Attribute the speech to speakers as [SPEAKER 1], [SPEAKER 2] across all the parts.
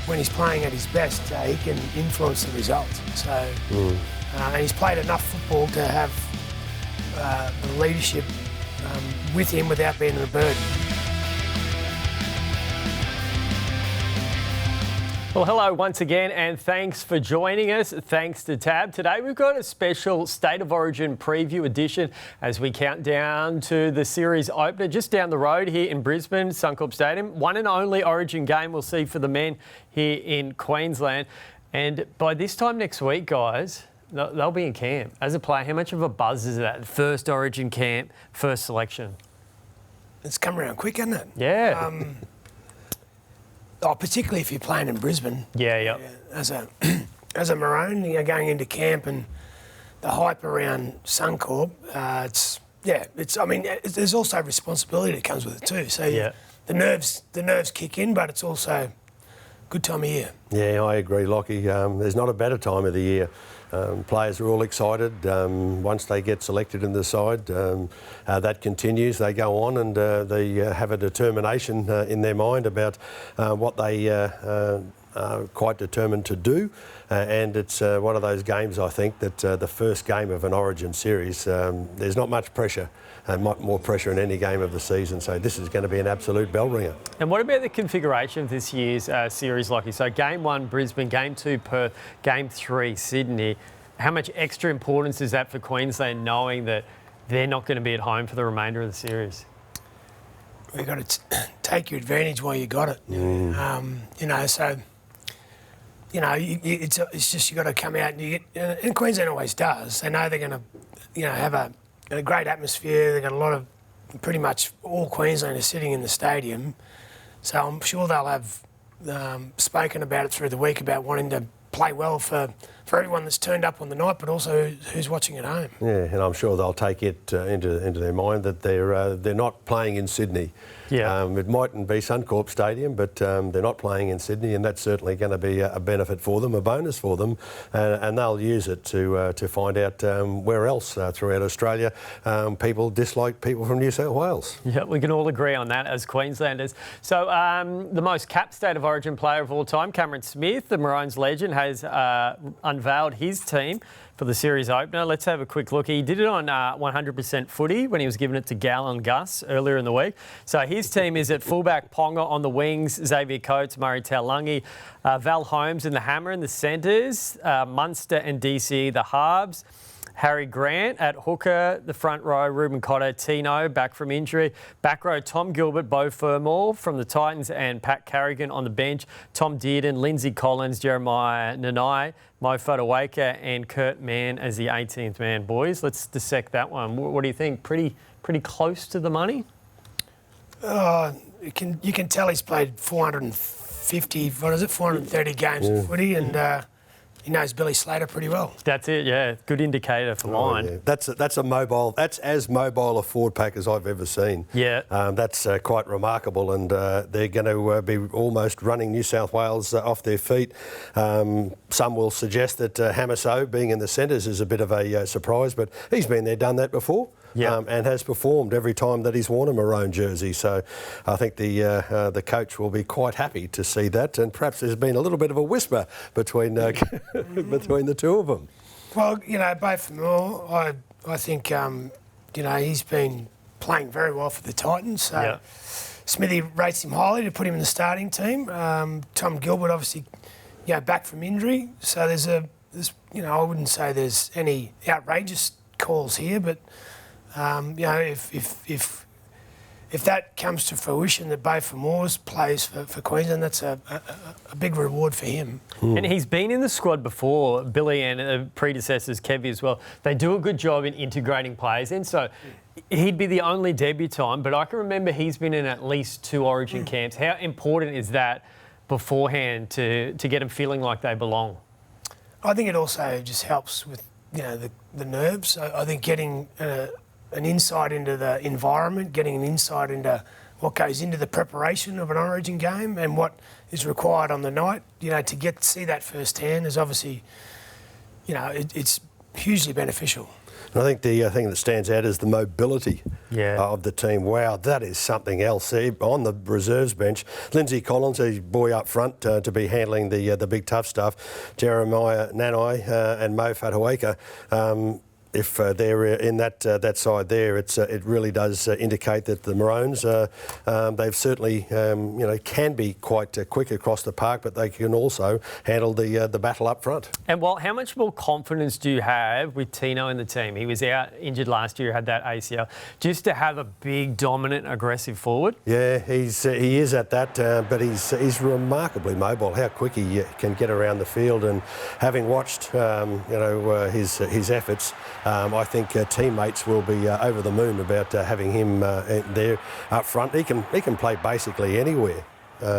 [SPEAKER 1] when he's playing at his best, he can influence the result. So, and he's played enough football to have the leadership with him without being a burden.
[SPEAKER 2] Well, hello once again, and thanks for joining us. Thanks to Tab. Today we've got a special State of Origin preview edition as we count down to the series opener just down the road here in Brisbane, Suncorp Stadium. One and only Origin game we'll see for the men here in Queensland. And by this time next week, guys, they'll be in camp. As a player, how much of a buzz is that? First Origin camp, first selection.
[SPEAKER 1] It's come around quick, hasn't it?
[SPEAKER 2] Yeah.
[SPEAKER 1] Particularly if you're playing in Brisbane.
[SPEAKER 2] Yeah.
[SPEAKER 1] As a Maroon, going into camp and the hype around Suncorp, there's also responsibility that comes with it too. So the nerves kick in, but it's also a good time of year.
[SPEAKER 3] Yeah, I agree, Lockie. There's not a better time of the year. Players are all excited once they get selected in the side. That continues. They go on and they have a determination in their mind about what they are quite determined to do. And it's one of those games, I think, that the first game of an Origin series, there's not much pressure. More pressure in any game of the season, so this is going to be an absolute bell ringer.
[SPEAKER 2] And what about the configuration of this year's series, Lockie? So game 1, Brisbane, game 2, Perth, game 3, Sydney. How much extra importance is that for Queensland, knowing that they're not going to be at home for the remainder of the series?
[SPEAKER 1] We've got to take your advantage while you got it. It's just you got to come out and Queensland always does. They know they're going to, have a great atmosphere. They've got a lot of, pretty much all Queenslanders sitting in the stadium. So I'm sure they'll have spoken about it through the week about wanting to play well for everyone that's turned up on the night, but also who's watching at home.
[SPEAKER 3] Yeah, and I'm sure they'll take it into their mind that they're not playing in Sydney.
[SPEAKER 2] Yeah.
[SPEAKER 3] It mightn't be Suncorp Stadium, but they're not playing in Sydney, and that's certainly going to be a benefit for them, a bonus for them, and they'll use it to find out where else throughout Australia people dislike people from New South Wales.
[SPEAKER 2] Yeah, we can all agree on that as Queenslanders. So the most capped State of Origin player of all time, Cameron Smith, the Maroons legend, has unveiled his team for the series opener. Let's have a quick look. He did it on 100% footy when he was giving it to Gal and Gus earlier in the week. So his team is at fullback, Ponga on the wings, Xavier Coates, Murray Taulagi, Val Holmes in the hammer in the centres, Munster and DC the halves, Harry Grant at hooker, the front row, Ruben Cotter, Tino back from injury. Back row, Tom Gilbert, Beau Fermor from the Titans and Pat Carrigan on the bench. Tom Dearden, Lindsay Collins, Jeremiah Nanai, Mo Fotuaika and Kurt Mann as the 18th man. Boys, let's dissect that one. What do you think? Pretty close to the money?
[SPEAKER 1] You can tell he's played 430 games of footy and... he knows Billy Slater pretty well.
[SPEAKER 2] That's it, yeah. Good indicator for mine.
[SPEAKER 3] Yeah. That's a mobile. That's as mobile a forward pack as I've ever seen.
[SPEAKER 2] Yeah.
[SPEAKER 3] That's quite remarkable, and they're going to be almost running New South Wales off their feet. Some will suggest that Hamiso being in the centres is a bit of a surprise, but he's been there, done that before.
[SPEAKER 2] Yeah.
[SPEAKER 3] And has performed every time that he's worn a maroon jersey. So I think the coach will be quite happy to see that. And perhaps there's been a little bit of a whisper between between the two of them.
[SPEAKER 1] Well, both from all, I think, he's been playing very well for the Titans. So Smithy rates him highly to put him in the starting team. Tom Gilbert, obviously, back from injury. So there's I wouldn't say there's any outrageous calls here, but if that comes to fruition, that Beau Fermor plays for Queensland, that's a big reward for him.
[SPEAKER 2] And he's been in the squad before, Billy and predecessors, Kevy as well. They do a good job in integrating players in, so he'd be the only debutant, but I can remember he's been in at least 2 Origin camps. How important is that beforehand to get them feeling like they belong?
[SPEAKER 1] I think it also just helps with the nerves. I think getting an insight into the environment, getting an insight into what goes into the preparation of an Origin game and what is required on the night, to see that firsthand is obviously, it's hugely beneficial.
[SPEAKER 3] And I think the thing that stands out is the mobility
[SPEAKER 2] Yeah.
[SPEAKER 3] of the team. Wow, that is something else. On the reserves bench, Lindsay Collins, a boy up front to be handling the big tough stuff, Jeremiah Nanai and Mo Fatueka. If they're in that side there, it really does indicate that the Maroons, they've certainly can be quite quick across the park, but they can also handle the battle up front.
[SPEAKER 2] And how much more confidence do you have with Tino in the team? He was out injured last year, had that ACL. Just to have a big, dominant, aggressive forward.
[SPEAKER 3] Yeah, he is at that, but he's remarkably mobile. How quick he can get around the field, and having watched his efforts. I think teammates will be over the moon about having him there up front. He can play basically anywhere.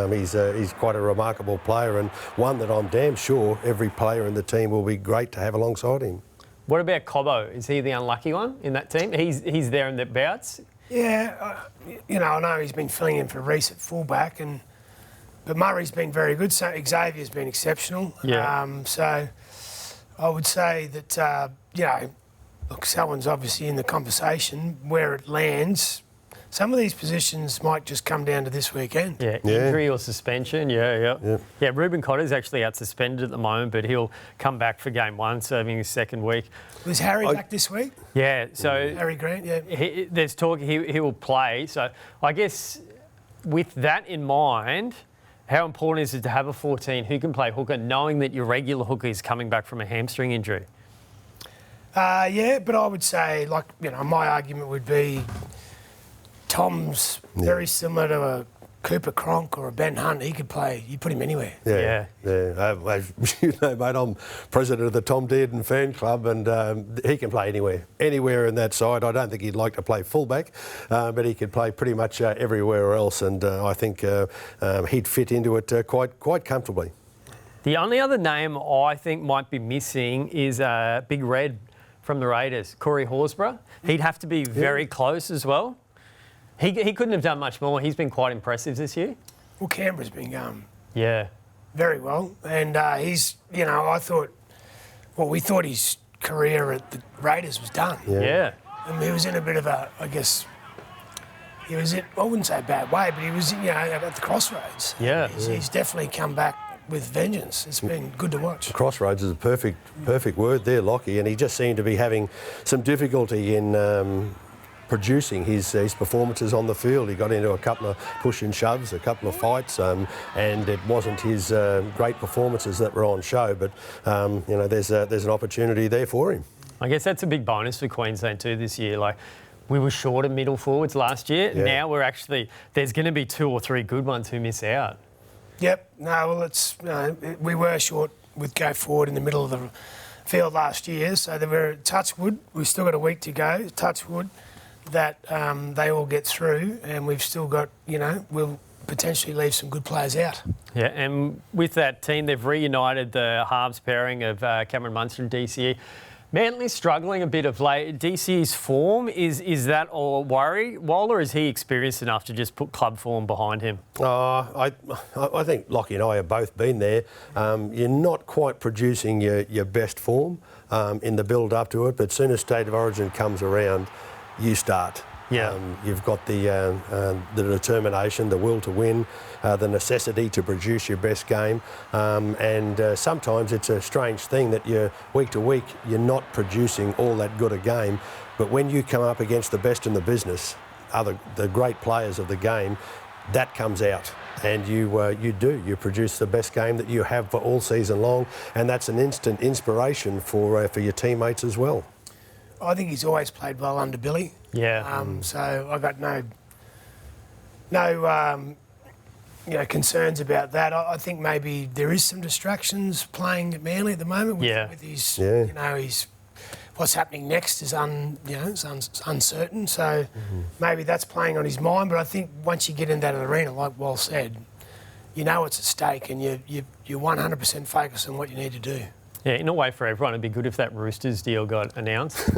[SPEAKER 3] He's quite a remarkable player, and one that I'm damn sure every player in the team will be great to have alongside him.
[SPEAKER 2] What about Cobbo? Is he the unlucky one in that team? He's there in the bouts.
[SPEAKER 1] Yeah, I know he's been filling in for Reece at fullback, but Murray's been very good. So Xavier's been exceptional.
[SPEAKER 2] Yeah.
[SPEAKER 1] So I would say that look, Selwyn's obviously in the conversation. Where it lands, some of these positions might just come down to this weekend.
[SPEAKER 2] Yeah, injury or suspension. Yeah. Ruben Cotter's actually out suspended at the moment, but he'll come back for game 1, serving his second week.
[SPEAKER 1] Was Harry back this week?
[SPEAKER 2] Yeah, so
[SPEAKER 1] Harry Grant. Yeah,
[SPEAKER 2] there's talk he will play. So I guess with that in mind, how important is it to have a 14 who can play hooker, knowing that your regular hooker is coming back from a hamstring injury?
[SPEAKER 1] Yeah, but I would say, my argument would be Tom's very similar to a Cooper Cronk or a Ben Hunt. He could play. You put him anywhere.
[SPEAKER 3] Yeah. You know, mate, I'm president of the Tom Dearden fan club, and he can play anywhere in that side. I don't think he'd like to play fullback, but he could play pretty much everywhere else, and I think he'd fit into it quite comfortably.
[SPEAKER 2] The only other name I think might be missing is Big Red from the Raiders, Corey Horsburgh. He'd have to be very close as well. He couldn't have done much more. He's been quite impressive this year.
[SPEAKER 1] Well, Canberra's been going
[SPEAKER 2] Yeah.
[SPEAKER 1] very well. And he's, we thought his career at the Raiders was done.
[SPEAKER 2] Yeah.
[SPEAKER 1] And he was in a bit of a, I guess, he was in, I wouldn't say a bad way, but he was, at the crossroads.
[SPEAKER 2] Yeah.
[SPEAKER 1] He's definitely come back with vengeance. It's been good to watch.
[SPEAKER 3] Crossroads is a perfect word there, Lockie, and he just seemed to be having some difficulty in producing his performances on the field. He got into a couple of push and shoves, a couple of fights, and it wasn't his great performances that were on show, but there's an opportunity there for him.
[SPEAKER 2] I guess that's a big bonus for Queensland too this year. Like, we were short of middle forwards last year.
[SPEAKER 3] Yeah.
[SPEAKER 2] Now there's going to be 2 or 3 good ones who miss out.
[SPEAKER 1] Yep. No, well, we were short with go forward in the middle of the field last year, so they were touchwood. We've still got a week to go. Touchwood that they all get through, and we've still got, we'll potentially leave some good players out.
[SPEAKER 2] Yeah, and with that team, they've reunited the halves pairing of Cameron Munster and DCE. Manly's struggling a bit of late. DCE's form, is that a worry, Waller, or is he experienced enough to just put club form behind him?
[SPEAKER 3] I think Lockie and I have both been there. You're not quite producing your best form in the build up to it, but as soon as State of Origin comes around, you start.
[SPEAKER 2] Yeah.
[SPEAKER 3] You've got the determination, the will to win, the necessity to produce your best game, and sometimes it's a strange thing that you're week to week you're not producing all that good a game, but when you come up against the best in the business, the great players of the game, that comes out. And you produce the best game that you have for all season long, and that's an instant inspiration for your teammates as well.
[SPEAKER 1] I think he's always played well under Billy.
[SPEAKER 2] Yeah.
[SPEAKER 1] So I got no concerns about that. I think maybe there is some distractions playing at Manly at the moment with his, his what's happening next is uncertain. So maybe that's playing on his mind. But I think once you get in that arena, like Wal said, you know it's at stake, and you're 100% focused on what you need to do.
[SPEAKER 2] Yeah, in a way for everyone, it'd be good if that Roosters deal got announced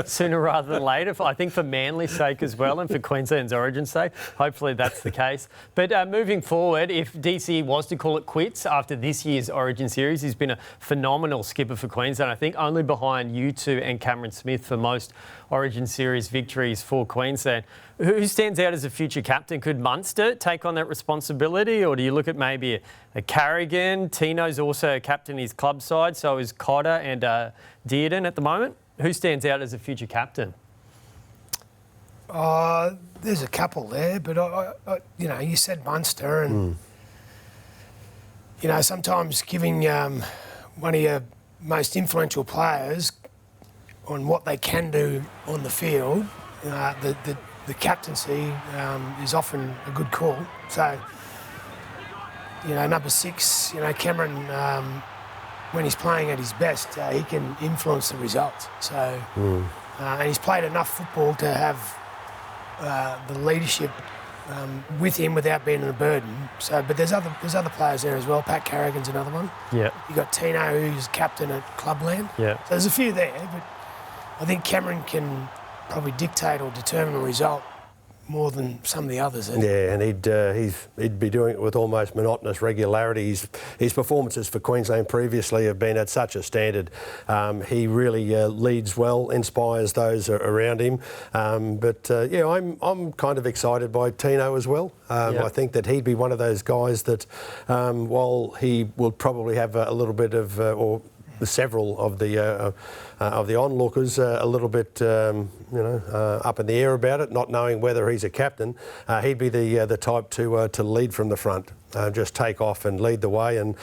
[SPEAKER 2] sooner rather than later. I think for Manly's sake as well and for Queensland's Origin's sake, hopefully that's the case. But moving forward, if DC was to call it quits after this year's Origin series, he's been a phenomenal skipper for Queensland. I think only behind you two and Cameron Smith for most Origin series victories for Queensland. Who stands out as a future captain? Could Munster take on that responsibility, or do you look at maybe a Carrigan? Tino's also a captain his club side, so is Qlder and Dearden at the moment. Who stands out as a future captain?
[SPEAKER 1] There's a couple there, but I you said Munster, and sometimes giving one of your most influential players on what they can do on the field, the captaincy is often a good call. So, number 6, Cameron, when he's playing at his best, he can influence the results. So, and he's played enough football to have the leadership with him without being a burden. So, but there's other players there as well. Pat Carrigan's another one.
[SPEAKER 2] Yeah.
[SPEAKER 1] You got Tino, who's captain at Clubland.
[SPEAKER 2] Yeah.
[SPEAKER 1] So there's a few there, but I think Cameron can probably dictate or determine the result more than some of the others.
[SPEAKER 3] Yeah, and he'd be doing it with almost monotonous regularity. His performances for Queensland previously have been at such a standard. He really leads well, inspires those around him. I'm kind of excited by Tino as well. I think that he'd be one of those guys that, while he will probably have a little bit of or several of the onlookers a little bit, up in the air about it, not knowing whether he's a captain. He'd be the type to lead from the front, just take off and lead the way, and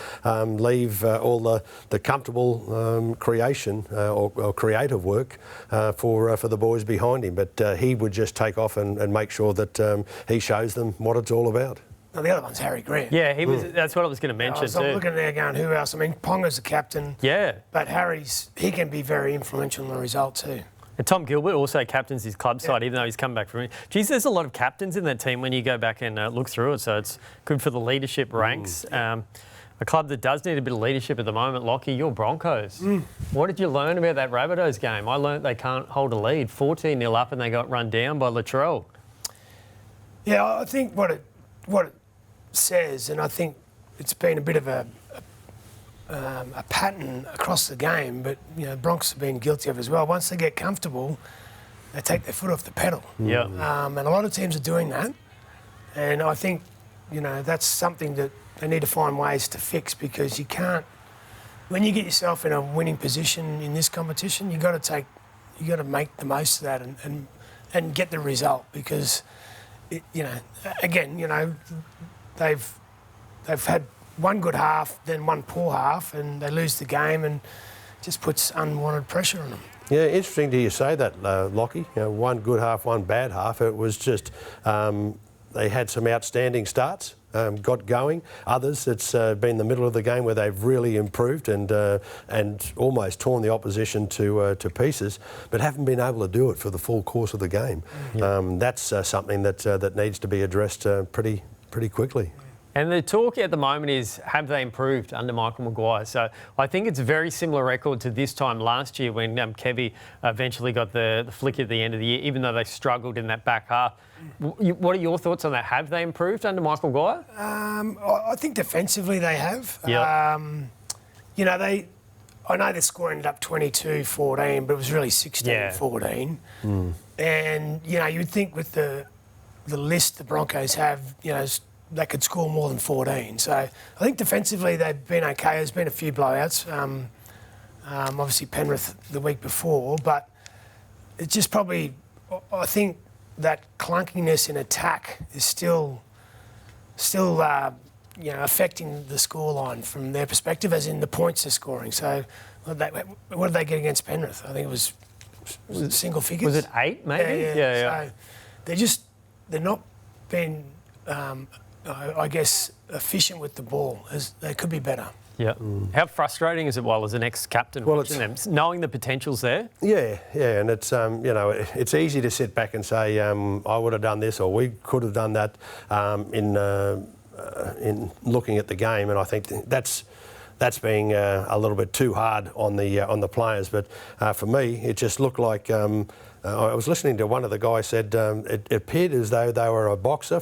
[SPEAKER 3] leave all the comfortable creation or creative work for the boys behind him. But he would just take off and make sure that he shows them what it's all about.
[SPEAKER 1] No, the other one's Harry Grant.
[SPEAKER 2] Yeah, he was. That's what I was going to mention too.
[SPEAKER 1] I'm looking there going, who else? I mean, Ponga's the captain.
[SPEAKER 2] Yeah.
[SPEAKER 1] But he can be very influential in the result too.
[SPEAKER 2] And Tom Gilbert also captains his club side, even though he's come back from it. Geez, there's a lot of captains in that team when you go back and look through it, so it's good for the leadership ranks. A club that does need a bit of leadership at the moment, Lockie, your Broncos. What did you learn about that Rabbitohs game? I learned they can't hold a lead. 14-0 up and they got run down by Latrell.
[SPEAKER 1] Yeah, I think what it says, and I think it's been a bit of a pattern across the game, but Broncos have been guilty of as well. Once they get comfortable, they take their foot off the pedal.
[SPEAKER 2] Yeah.
[SPEAKER 1] And a lot of teams are doing that, and I think that's something that they need to find ways to fix, because you can't. When you get yourself in a winning position in this competition, you got to make the most of that and get the result, because They've had one good half, then one poor half, and they lose the game, and just puts unwanted pressure on them.
[SPEAKER 3] Yeah, interesting to you say that, Lockie. One good half, one bad half. It was just they had some outstanding starts, got going. Others, it's been the middle of the game where they've really improved and almost torn the opposition to pieces, but haven't been able to do it for the full course of the game. That's something that needs to be addressed pretty quickly.
[SPEAKER 2] And the talk at the moment is, have they improved under Michael Maguire? So I think it's a very similar record to this time last year when Kevy eventually got the flick at the end of the year, even though they struggled in that back half. What are your thoughts on that? Have they improved under Michael Maguire?
[SPEAKER 1] I think defensively they have.
[SPEAKER 2] Yep.
[SPEAKER 1] I know the score ended up 22-14, but it was really 16-14. And, you'd think with the list the Broncos have, they could score more than 14. So I think defensively they've been okay. There's been a few blowouts. Obviously Penrith the week before, but it's just probably, I think that clunkiness in attack is still affecting the scoreline from their perspective, as in the points they're scoring. So what did they get against Penrith? I think it was single figures.
[SPEAKER 2] Was it 8 maybe?
[SPEAKER 1] Yeah. So they're not being, I guess, efficient with the ball. They could be better.
[SPEAKER 2] Yeah. How frustrating is it while as an ex-captain watching them, knowing the potential's there?
[SPEAKER 3] Yeah, and it's it's easy to sit back and say I would have done this or we could have done that in looking at the game, and I think that's that's being a little bit too hard on the players. But for me, it just looked like. I was listening to one of the guys said it appeared as though they were a boxer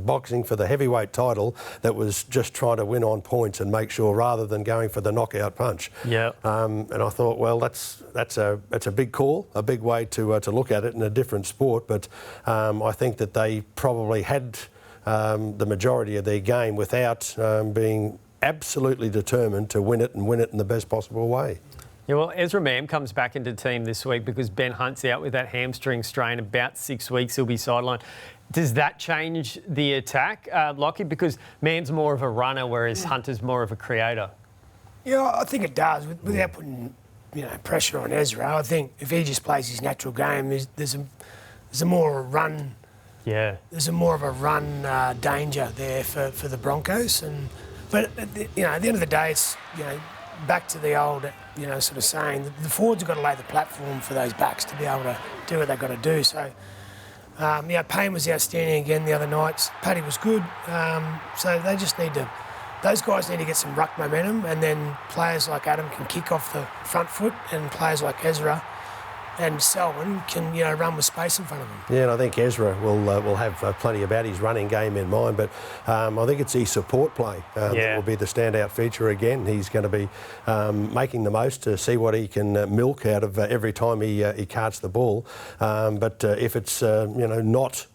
[SPEAKER 3] boxing for the heavyweight title that was just trying to win on points and make sure rather than going for the knockout punch.
[SPEAKER 2] Yeah.
[SPEAKER 3] And I thought, well, that's a big call, a big way to look at it in a different sport. But I think that they probably had the majority of their game without being absolutely determined to win it and win it in the best possible way.
[SPEAKER 2] Yeah, well, Ezra Mam comes back into the team this week because Ben Hunt's out with that hamstring strain. About 6 weeks, he'll be sidelined. Does that change the attack, Lockie? Because Mam's more of a runner, whereas Hunter's more of a creator.
[SPEAKER 1] Yeah, I think it does. Without putting pressure on Ezra, I think if he just plays his natural game, there's a more of a run. Yeah. There's a more of a run danger there for the Broncos, but at the end of the day, it's back to the old, sort of saying the forwards have got to lay the platform for those backs to be able to do what they've got to do. So, Payne was outstanding again the other night. Paddy was good. So they just those guys need to get some ruck momentum, and then players like Adam can kick off the front foot, and players like Ezra and Selwyn can run with space in front of them.
[SPEAKER 3] Yeah, and I think Ezra will have plenty about his running game in mind, but I think it's his support play that will be the standout feature again. He's going to be making the most to see what he can milk out of every time he carts the ball. But if it's not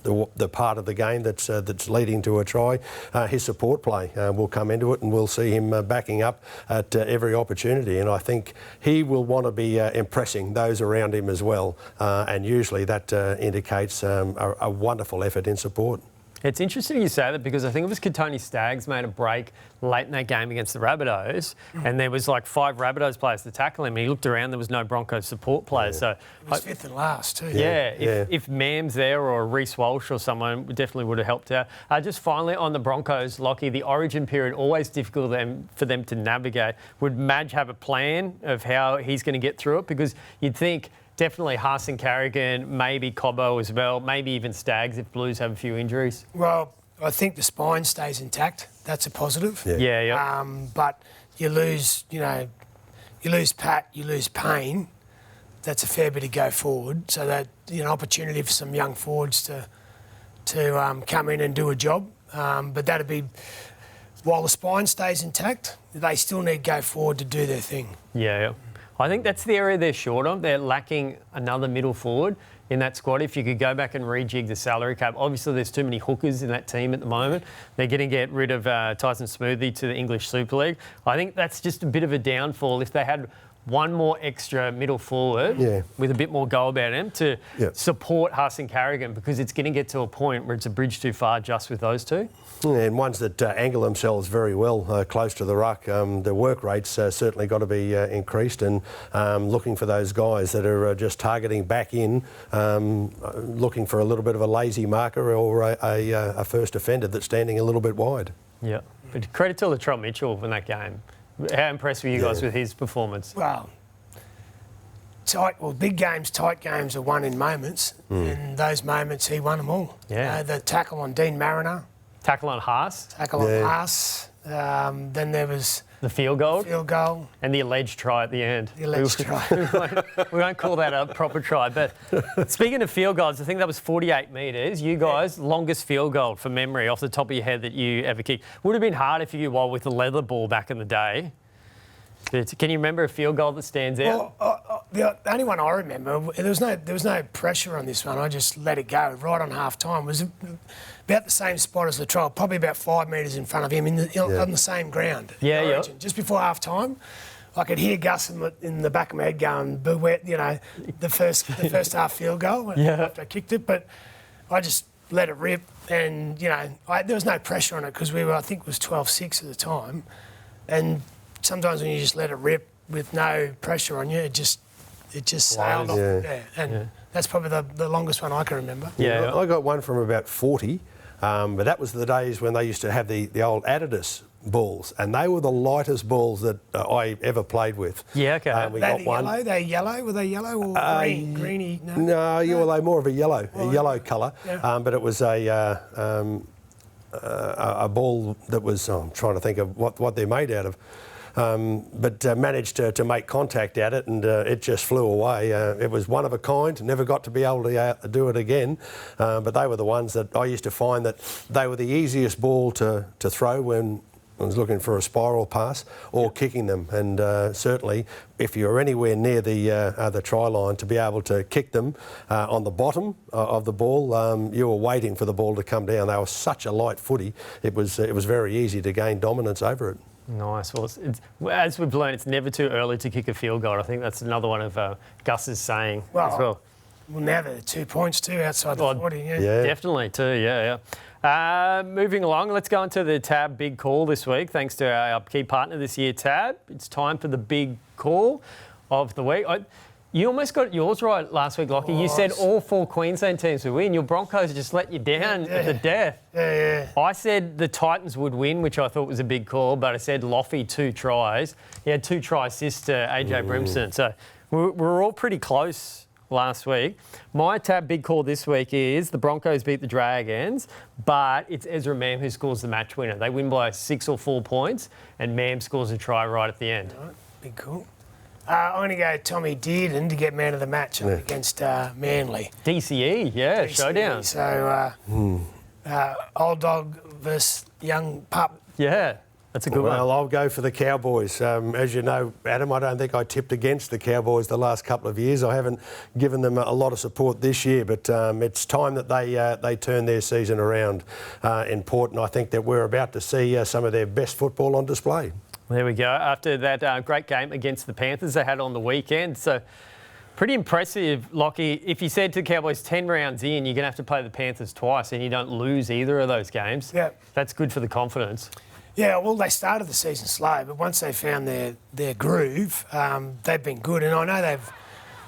[SPEAKER 3] the part of the game that's leading to a try, his support play will come into it, and we'll see him backing up at every opportunity. And I think he will want to be impressing those around him as well. And usually that indicates a wonderful effort in support.
[SPEAKER 2] It's interesting you say that because I think it was Katoni Staggs made a break late in that game against the Rabbitohs, and there was like 5 Rabbitohs players to tackle him, and he looked around, there was no Broncos support players. So
[SPEAKER 1] he was 5th and last too.
[SPEAKER 2] If Mam's there or Reece Walsh or someone definitely would have helped out. Just finally on the Broncos, Lockie, the origin period, always difficult for them to navigate. Would Madge have a plan of how he's going to get through it? Because you'd think definitely Haas and Carrigan, maybe Cobbo as well, maybe even Staggs if Blues have a few injuries.
[SPEAKER 1] Well, I think the spine stays intact. That's a positive.
[SPEAKER 2] Yeah.
[SPEAKER 1] But you lose Pat, you lose Payne. That's a fair bit to go forward. So that opportunity for some young forwards to come in and do a job. But that'd be, while the spine stays intact, they still need to go forward to do their thing.
[SPEAKER 2] Yeah. I think that's the area they're short on. They're lacking another middle forward in that squad. If you could go back and rejig the salary cap, obviously there's too many hookers in that team at the moment. They're going to get rid of Tyson Smoothie to the English Super League. I think that's just a bit of a downfall. If they had one more extra middle forward with a bit more go about him to support Haas and Carrigan, because it's going to get to a point where it's a bridge too far just with those two.
[SPEAKER 3] And ones that angle themselves very well close to the ruck. The work rates certainly got to be increased, and looking for those guys that are just targeting back in, looking for a little bit of a lazy marker or a first offender that's standing a little bit wide.
[SPEAKER 2] Yeah, but credit to Latrell Mitchell in that game. How impressed were you guys with his performance?
[SPEAKER 1] Well, big games, tight games are won in moments, and those moments he won them all.
[SPEAKER 2] Yeah.
[SPEAKER 1] The tackle on Dean Mariner.
[SPEAKER 2] Tackle on Haas.
[SPEAKER 1] Tackle on Haas. Then there was
[SPEAKER 2] the field goal.
[SPEAKER 1] And
[SPEAKER 2] the alleged try at the end.
[SPEAKER 1] The alleged try.
[SPEAKER 2] We won't call that a proper try. But speaking of field goals, I think that was 48 metres. You guys, longest field goal from memory off the top of your head that you ever kicked. Would have been harder for you while with the leather ball back in the day. But can you remember a field goal that stands out?
[SPEAKER 1] Well, the only one I remember, there was no pressure on this one. I just let it go right on half time. It was about the same spot as Latrell, probably about 5 metres in front of him on the same ground.
[SPEAKER 2] Yeah.
[SPEAKER 1] Just before half time, I could hear Gus in the back of my head going, "Beware!" The first half field goal after I kicked it, but I just let it rip, and there was no pressure on it because I think it was 12-6 at the time, and sometimes when you just let it rip with no pressure on you, it just sailed off. And that's probably the longest one I can remember.
[SPEAKER 3] Yeah, I got one from about 40, but that was the days when they used to have the old Adidas balls, and they were the lightest balls that I ever played with.
[SPEAKER 2] Yeah, okay.
[SPEAKER 3] We got one.
[SPEAKER 1] Were they yellow or green? Greeny?
[SPEAKER 3] No, they more of a yellow colour. Yeah. But it was a a ball that was, I'm trying to think of what they're made out of, but managed to make contact at it, and it just flew away. It was one of a kind, never got to be able to do it again, but they were the ones that I used to find that they were the easiest ball to throw when I was looking for a spiral pass or kicking them, and certainly if you're anywhere near the try line, to be able to kick them on the bottom of the ball, you were waiting for the ball to come down. They were such a light footy, it was very easy to gain dominance over it.
[SPEAKER 2] Nice. Well, as we've learned, it's never too early to kick a field goal. I think that's another one of Gus's saying as well.
[SPEAKER 1] Well, now they're 2 points too outside the 40. Yeah.
[SPEAKER 2] Definitely too, yeah. Moving along, let's go into the Tab Big Call this week. Thanks to our key partner this year, Tab. It's time for the big call of the week. You almost got yours right last week, Lockie. You said all 4 Queensland teams would win. Your Broncos just let you down at the death.
[SPEAKER 1] Yeah.
[SPEAKER 2] I said the Titans would win, which I thought was a big call, but I said Loffy 2 tries. He had 2 try assists to AJ Brimson. So we're all pretty close last week. My Tab Big Call this week is the Broncos beat the Dragons, but it's Ezra Mam who scores the match winner. They win by 6 or 4 points, and Mam scores a try right at the end.
[SPEAKER 1] All right, big call. I'm going to go Tommy Dearden to get man of the match against Manly.
[SPEAKER 2] DCE,
[SPEAKER 1] DCE,
[SPEAKER 2] showdown.
[SPEAKER 1] So old dog versus young pup.
[SPEAKER 2] Yeah. That's a good one.
[SPEAKER 3] Well, I'll go for the Cowboys. As you know, Adam, I don't think I tipped against the Cowboys the last couple of years. I haven't given them a lot of support this year, but it's time that they turn their season around in Port, and I think that we're about to see some of their best football on display.
[SPEAKER 2] There we go. After that great game against the Panthers they had on the weekend. So pretty impressive, Lockie. If you said to the Cowboys 10 rounds in, you're going to have to play the Panthers twice and you don't lose either of those games.
[SPEAKER 1] Yeah.
[SPEAKER 2] That's good for the confidence.
[SPEAKER 1] Yeah, well, they started the season slow, but once they found their groove, they've been good. And I know they've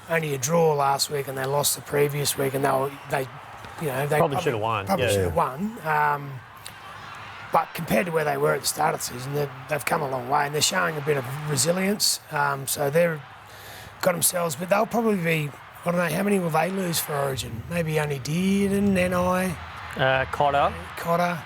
[SPEAKER 1] only a draw last week and they lost the previous week, and they
[SPEAKER 2] probably should have won.
[SPEAKER 1] Probably should have won. But compared to where they were at the start of the season, they've come a long way, and they're showing a bit of resilience. So they've got themselves, but they'll probably be, I don't know, how many will they lose for Origin? Maybe only Dearden, NI,
[SPEAKER 2] Qlder.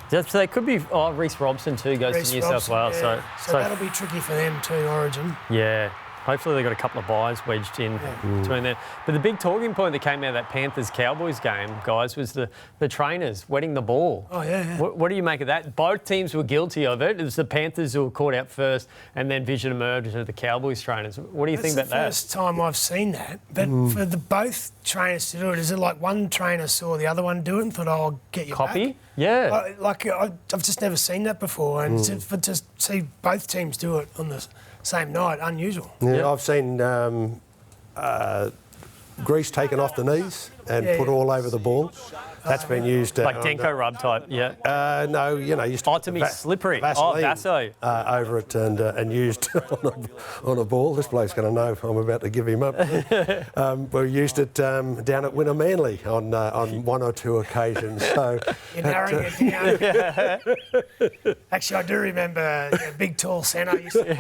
[SPEAKER 2] So they could be. Reece Robson too goes to New South Wales.
[SPEAKER 1] Yeah. So that'll be tricky for them too, Origin.
[SPEAKER 2] Yeah. Hopefully they've got a couple of buys wedged in between there. But the big talking point that came out of that Panthers-Cowboys game, guys, was the trainers wetting the ball.
[SPEAKER 1] Oh, yeah.
[SPEAKER 2] What do you make of that? Both teams were guilty of it. It was the Panthers who were caught out first, and then vision emerged to the Cowboys trainers. What do you think about that?
[SPEAKER 1] That's the first time I've seen that. But for the both trainers to do it, is it like one trainer saw the other one do it and thought, I'll get you
[SPEAKER 2] Copy?
[SPEAKER 1] back?
[SPEAKER 2] Yeah.
[SPEAKER 1] I've just never seen that before. And to see both teams do it on the same night, unusual.
[SPEAKER 3] Yeah, I've seen grease taken off the knees and put all over the ball. That's been used...
[SPEAKER 2] like Denko rub type, yeah.
[SPEAKER 3] No, used to...
[SPEAKER 2] To me, slippery.
[SPEAKER 3] Vaseline,
[SPEAKER 2] Vaso.
[SPEAKER 3] over it and used on a ball. This bloke's going to know I'm about to give him up. We used it down at Winner Manly on 1 or 2 occasions. So
[SPEAKER 1] You're narrowing it down. Actually, I do remember a big, tall centre used to put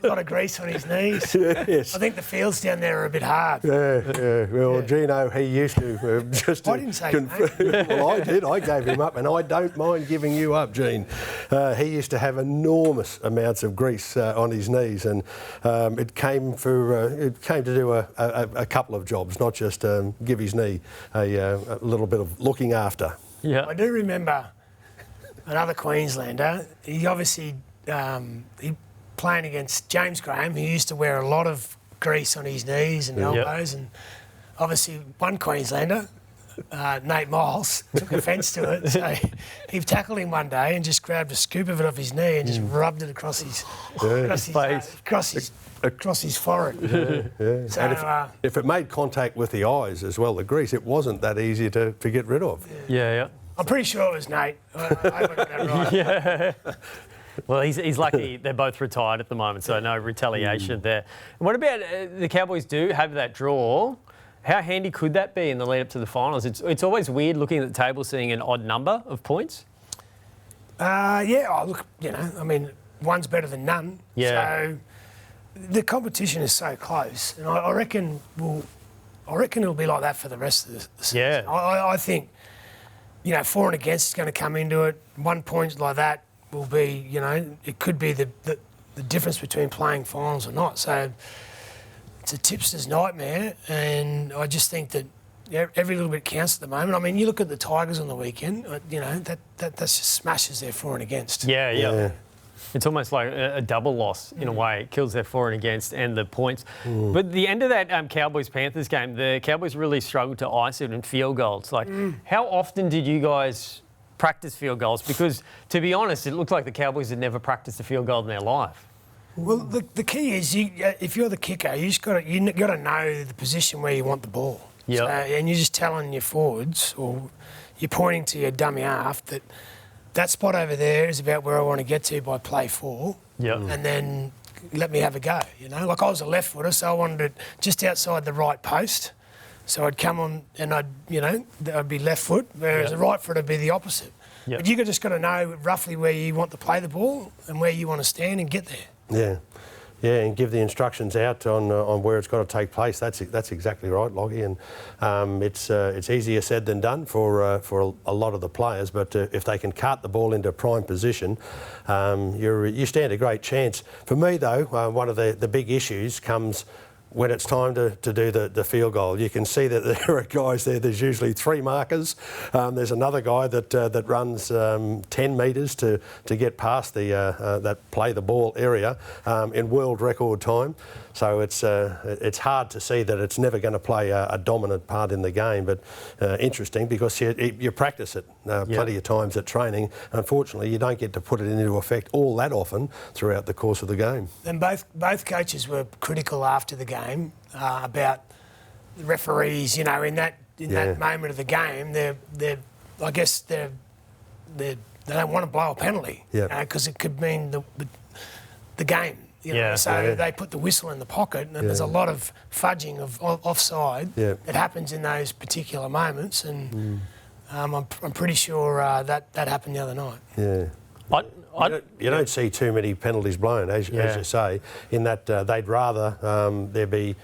[SPEAKER 1] a lot of grease on his knees.
[SPEAKER 3] Yes.
[SPEAKER 1] I think the fields down there are a bit hard.
[SPEAKER 3] Yeah. Well, Gino, he used to just...
[SPEAKER 1] I didn't say that.
[SPEAKER 3] Well, I did. I gave him up, and I don't mind giving you up, Gene. He used to have enormous amounts of grease on his knees, and it came to do a couple of jobs, not just give his knee a little bit of looking after.
[SPEAKER 2] Yeah.
[SPEAKER 1] I do remember another Queenslander. He obviously he playing against James Graham, who used to wear a lot of grease on his knees and elbows, and obviously one Queenslander. Nate Miles took offence to it, so he tackled him one day and just grabbed a scoop of it off his knee and just rubbed it across his face, across his forehead.
[SPEAKER 3] Yeah.
[SPEAKER 1] So,
[SPEAKER 3] and if it made contact with the eyes as well, the grease, it wasn't that easy to get rid of.
[SPEAKER 2] Yeah.
[SPEAKER 1] I'm pretty sure it was Nate. I hope I got that right.
[SPEAKER 2] Yeah. Well, he's lucky they're both retired at the moment, so no retaliation there. And what about the Cowboys do have that draw? How handy could that be in the lead up to the finals? It's always weird looking at the table, seeing an odd number of points.
[SPEAKER 1] Look, I mean, one's better than none.
[SPEAKER 2] Yeah.
[SPEAKER 1] So the competition is so close, and I reckon it'll be like that for the rest of the season.
[SPEAKER 2] Yeah.
[SPEAKER 1] I think for and against is going to come into it. 1 point like that will be, it could be the difference between playing finals or not. So it's a tipster's nightmare, and I just think that every little bit counts at the moment. I mean, you look at the Tigers on the weekend, that just smashes their for and against.
[SPEAKER 2] Yeah. It's almost like a double loss in a way. It kills their for and against and the points. But the end of that Cowboys-Panthers game, the Cowboys really struggled to ice it in field goals. How often did you guys practice field goals? Because, to be honest, it looked like the Cowboys had never practiced a field goal in their life.
[SPEAKER 1] Well, the key is if you're the kicker, you got to know the position where you want the ball.
[SPEAKER 2] Yeah.
[SPEAKER 1] So, and you're just telling your forwards, or you're pointing to your dummy half that spot over there is about where I want to get to by play 4.
[SPEAKER 2] Yeah.
[SPEAKER 1] And then let me have a go. I was a left footer, so I wanted it just outside the right post. So I'd come on and I'd be left foot, whereas the right foot would be the opposite.
[SPEAKER 2] Yep.
[SPEAKER 1] But you just got to know roughly where you want to play the ball and where you want to stand and get there.
[SPEAKER 3] Yeah, and give the instructions out on where it's got to take place. That's exactly right, Lockie. And it's easier said than done for a lot of the players. But if they can cart the ball into prime position, you stand a great chance. For me, though, one of the big issues comes when it's time to do the field goal. You can see that there are guys there. There's usually 3 markers. There's another guy that runs 10 metres to get past that play the ball area in world record time. So it's hard to see that it's never going to play a dominant part in the game. But interesting, because you practice it plenty of times at training. Unfortunately, you don't get to put it into effect all that often throughout the course of the game.
[SPEAKER 1] And both coaches were critical after the game about the referees. In that moment of the game, they don't want to blow a penalty because it could mean the game. They put the whistle in the pocket, and there's a lot of fudging of offside that happens in those particular moments, and I'm pretty sure that happened the other night.
[SPEAKER 3] Yeah. You don't see too many penalties blown, as you say, in that they'd rather there be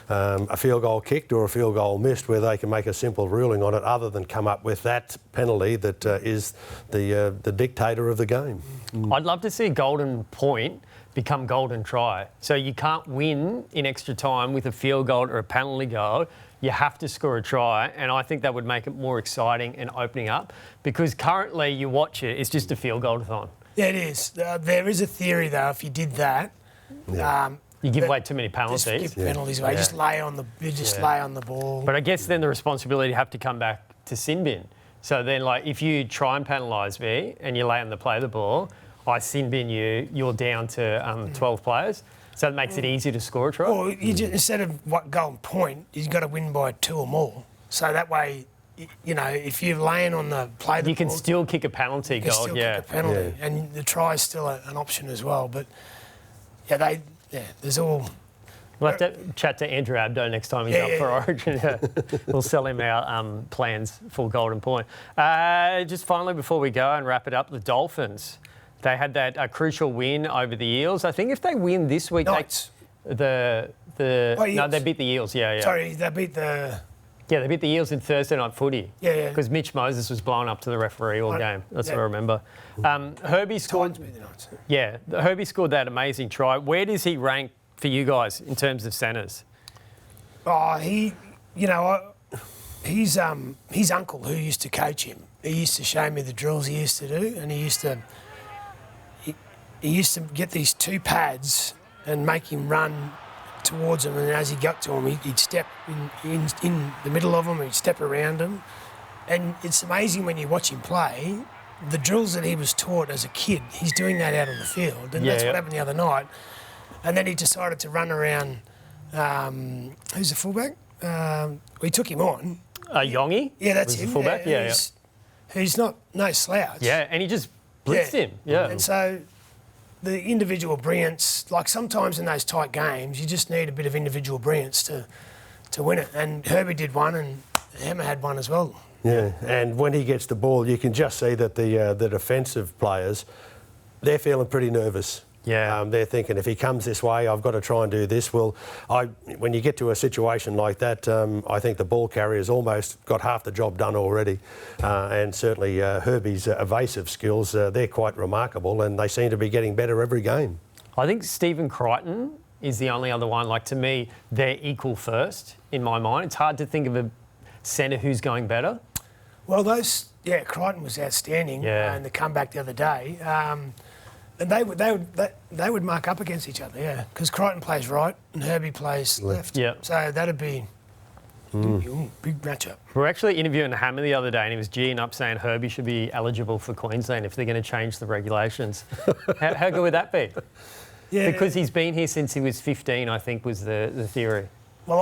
[SPEAKER 3] a field goal kicked or a field goal missed where they can make a simple ruling on it, other than come up with that penalty that is the dictator of the game.
[SPEAKER 2] I'd love to see a golden point become golden try. So you can't win in extra time with a field goal or a penalty goal. You have to score a try, and I think that would make it more exciting and opening up, because currently you watch it, it's just a field goal-a-thon.
[SPEAKER 1] Yeah, it is. There is a theory, though, if you did that...
[SPEAKER 2] you give away too many penalties.
[SPEAKER 1] Just give penalties away. Just lay on the ball.
[SPEAKER 2] But I guess then the responsibility have to come back to sin bin. So then, if you try and penalise me and you lay on the play the ball, I sin bin you, you're down to 12 players. So it makes it easier to score a try.
[SPEAKER 1] Or instead of golden point, you've got to win by 2 or more. So that way, if you're laying on the play the ball...
[SPEAKER 2] You can still kick a penalty goal,
[SPEAKER 1] still kick a penalty. Yeah. And the try is still an option as well. But, there's all...
[SPEAKER 2] We'll have to chat to Andrew Abdo next time he's up for Origin. We'll sell him our plans for Golden Point. Just finally, before we go and wrap it up, the Dolphins... They had that crucial win over the Eels. I think if they win this week, they beat the Eels.
[SPEAKER 1] Sorry, they beat the...
[SPEAKER 2] Yeah, they beat the Eels in Thursday night footy.
[SPEAKER 1] Yeah.
[SPEAKER 2] Because Mitch Moses was blown up to the referee all game. That's what I remember. Herbie scored... Herbie scored that amazing try. Where does he rank for you guys in terms of centres?
[SPEAKER 1] Oh, his uncle who used to coach him, he used to show me the drills he used to do, and he used to get these 2 pads and make him run towards them, and as he got to them, he'd step in the middle of them, he'd step around them. And it's amazing when you watch him play, the drills that he was taught as a kid, he's doing that out on the field, and that's what happened the other night. And then he decided to run around, who's the fullback? We took him on.
[SPEAKER 2] Yongi?
[SPEAKER 1] Yeah, that's him.
[SPEAKER 2] The fullback?
[SPEAKER 1] Who's no slouch.
[SPEAKER 2] Yeah, and he just blitzed him. Yeah.
[SPEAKER 1] And so... the individual brilliance, sometimes in those tight games, you just need a bit of individual brilliance to win it. And Herbie did one, and Hammer had one as well.
[SPEAKER 3] Yeah, and when he gets the ball, you can just see that the defensive players, they're feeling pretty nervous.
[SPEAKER 2] Yeah.
[SPEAKER 3] They're thinking, if he comes this way, I've got to try and do this. Well, when you get to a situation like that, I think the ball carrier's almost got half the job done already. And certainly Herbie's evasive skills, they're quite remarkable, and they seem to be getting better every game.
[SPEAKER 2] I think Stephen Crichton is the only other one. Like, to me, they're equal first in my mind. It's hard to think of a centre who's going better.
[SPEAKER 1] Well, Crichton was outstanding in the comeback the other day. And they would mark up against each other, because Crichton plays right and Herbie plays left.
[SPEAKER 2] Yeah.
[SPEAKER 1] So that'd be big matchup.
[SPEAKER 2] We were actually interviewing Hammer the other day, and he was geeing up saying Herbie should be eligible for Queensland if they're going to change the regulations. How good would that be?
[SPEAKER 1] Yeah.
[SPEAKER 2] Because he's been here since he was 15, I think was the theory.
[SPEAKER 1] Well,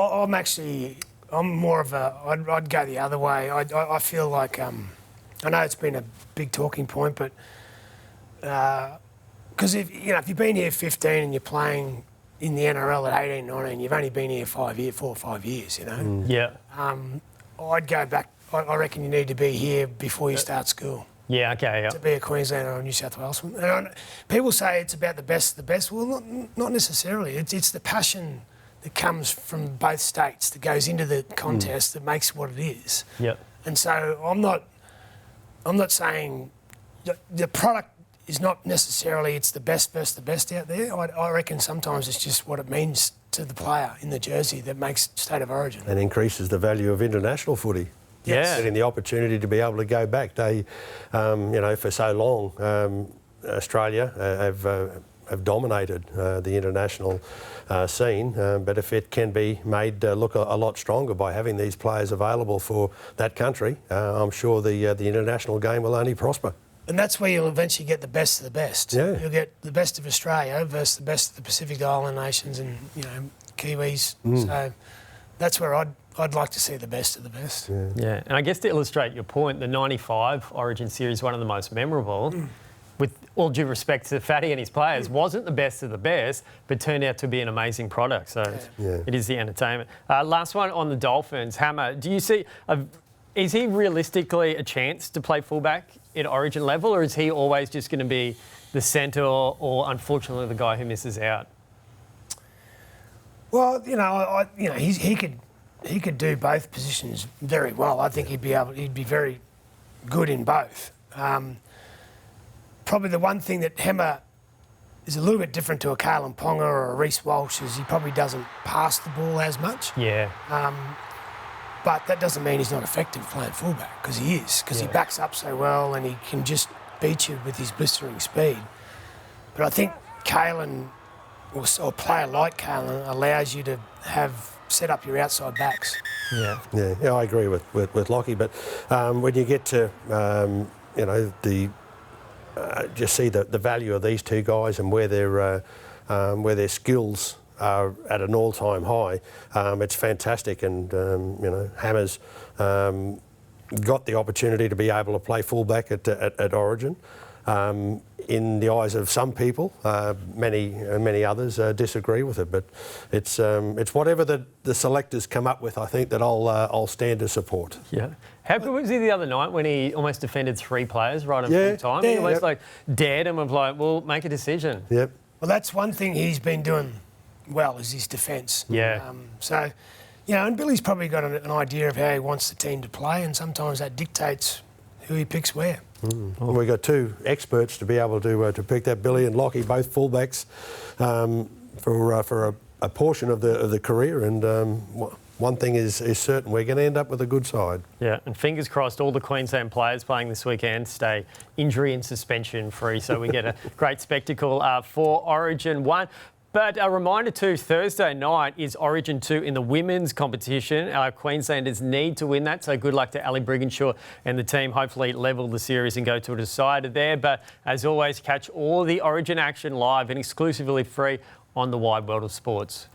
[SPEAKER 1] I'm more of I'd go the other way. I feel like, I know it's been a big talking point, but because if you've been here 15 and you're playing in the NRL at 18, 19, you've only been here 4 or 5 years,
[SPEAKER 2] Yeah.
[SPEAKER 1] I'd go back. I reckon you need to be here before you start school.
[SPEAKER 2] Yeah, okay, yeah.
[SPEAKER 1] To be a Queenslander or a New South Wales. And people say it's about the best of the best. Well, not necessarily. It's the passion that comes from both states that goes into the contest that makes what it is.
[SPEAKER 2] Yep.
[SPEAKER 1] And so I'm not saying the product is not necessarily it's the best versus the best out there. I reckon sometimes it's just what it means to the player in the jersey that makes State of Origin.
[SPEAKER 3] And increases the value of international footy.
[SPEAKER 2] Yes.
[SPEAKER 3] Getting the opportunity to be able to go back. They, for so long, Australia have dominated the international scene. But if it can be made look a lot stronger by having these players available for that country, I'm sure the international game will only prosper.
[SPEAKER 1] And that's where you'll eventually get the best of the best.
[SPEAKER 3] Yeah.
[SPEAKER 1] You'll get the best of Australia versus the best of the Pacific Island nations and, Kiwis. So that's where I'd like to see the best of the best.
[SPEAKER 2] Yeah, and I guess to illustrate your point, the 95 Origin series, one of the most memorable, with all due respect to Fatty and his players, wasn't the best of the best, but turned out to be an amazing product. So it is the entertainment. Last one on the Dolphins. Hammer, do you see... is he realistically a chance to play fullback at Origin level, or is he always just going to be the centre or unfortunately the guy who misses out?
[SPEAKER 1] Well, he could do both positions very well. I think he'd be very good in both. Probably the one thing that Hammer is a little bit different to a Kalen Ponga or a Reece Walsh is he probably doesn't pass the ball as much.
[SPEAKER 2] Yeah.
[SPEAKER 1] But that doesn't mean he's not effective playing fullback, because he is, because he backs up so well and he can just beat you with his blistering speed. But I think Kalen, or a player like Kalen, allows you to set up your outside backs.
[SPEAKER 2] Yeah.
[SPEAKER 3] Yeah, I agree with Lockie. But when you get to, just see the value of these two guys and where their skills are at an all-time high, it's fantastic. And, Hammer's got the opportunity to be able to play fullback at Origin. In the eyes of some people, many others disagree with it, but it's whatever the selectors come up with. I think that I'll stand to support.
[SPEAKER 2] Yeah. How good was he the other night when he almost defended 3 players right in full time? He almost dared them of well, make a decision.
[SPEAKER 3] Yep.
[SPEAKER 1] Well, that's one thing he's been doing well, is his defence.
[SPEAKER 2] Yeah.
[SPEAKER 1] And Billy's probably got an idea of how he wants the team to play, and sometimes that dictates who he picks where.
[SPEAKER 3] Well, we've got 2 experts to be able to pick that. Billy and Lockie, both fullbacks, for a portion of the career. And one thing is certain, we're going to end up with a good side.
[SPEAKER 2] Yeah, and fingers crossed all the Queensland players playing this weekend stay injury and suspension free, so we get a great spectacle for Origin 1. But a reminder too, Thursday night is Origin 2 in the women's competition. Our Queenslanders need to win that, so good luck to Ali Brigginshaw and the team. Hopefully level the series and go to a decider there. But as always, catch all the Origin action live and exclusively free on the wide world of sports.